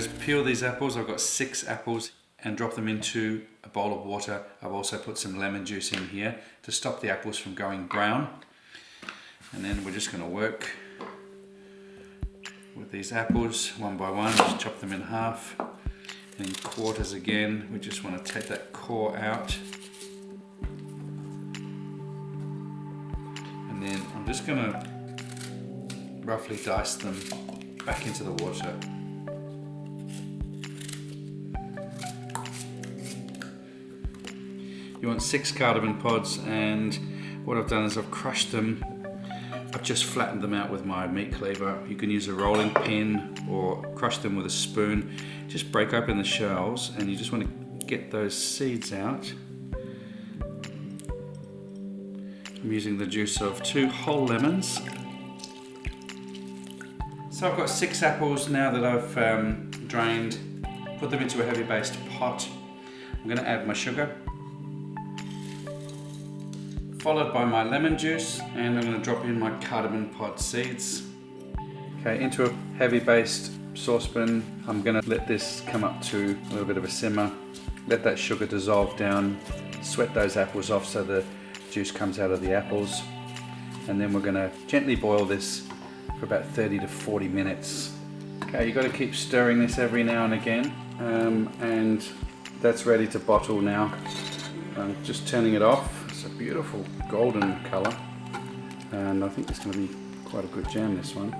is peel these apples. I've got 6 apples and drop them into a bowl of water. I've also put some lemon juice in here to stop the apples from going brown. And then we're just going to work with these apples one by one. Just chop them in half and in quarters again. We just want to take that core out. And then I'm just going to roughly dice them back into the water. You want 6 cardamom pods, and what I've done is I've crushed them. I've just flattened them out with my meat cleaver. You can use a rolling pin or crush them with a spoon. Just break open the shells, and you just want to get those seeds out. I'm using the juice of 2 whole lemons. So I've got 6 apples now that I've drained. Put them into a heavy based pot. I'm going to add my sugar, followed by my lemon juice, and I'm going to drop in my cardamom pod seeds. Okay, into a heavy based saucepan, I'm going to let this come up to a little bit of a simmer. Let that sugar dissolve down, sweat those apples off so the juice comes out of the apples, and then we're going to gently boil this for about 30 to 40 minutes. Okay, you've got to keep stirring this every now and again, and that's ready to bottle now. I'm just turning it off. It's a beautiful golden colour, and I think it's going to be quite a good jam, this one.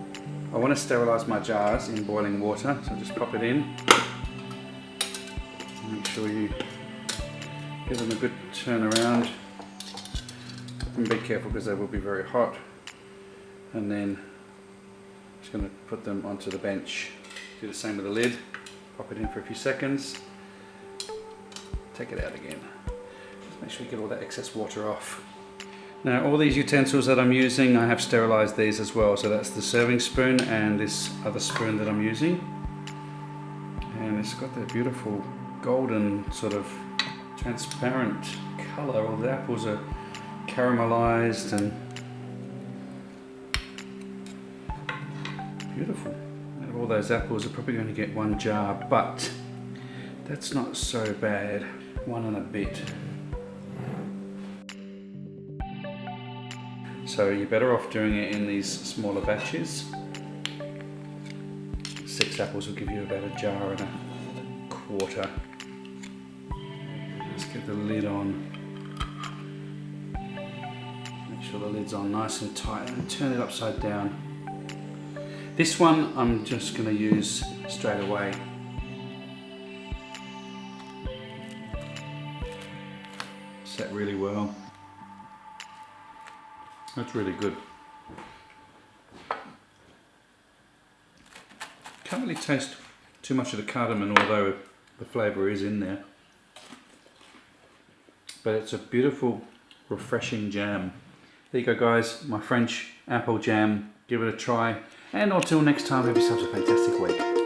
I want to sterilise my jars in boiling water, so just pop it in. Make sure you give them a good turn around, and be careful because they will be very hot. And then just going to put them onto the bench. Do the same with the lid. Pop it in for a few seconds. Take it out again. Make sure you get all that excess water off. Now all these utensils that I'm using, I have sterilised these as well. So that's the serving spoon and this other spoon that I'm using. And it's got that beautiful golden sort of transparent colour. All the apples are caramelised and beautiful. Out of all those apples, I'm probably going to get 1 jar, but that's not so bad. 1 and a bit. So you're better off doing it in these smaller batches. 6 apples will give you about a jar and a quarter. Let's get the lid on. Make sure the lid's on nice and tight, and turn it upside down. This one I'm just going to use straight away. Set really well. That's really good. Can't really taste too much of the cardamom, although the flavour is in there. But it's a beautiful, refreshing jam. There you go, guys, my French apple jam. Give it a try. And until next time, have yourselves a fantastic week.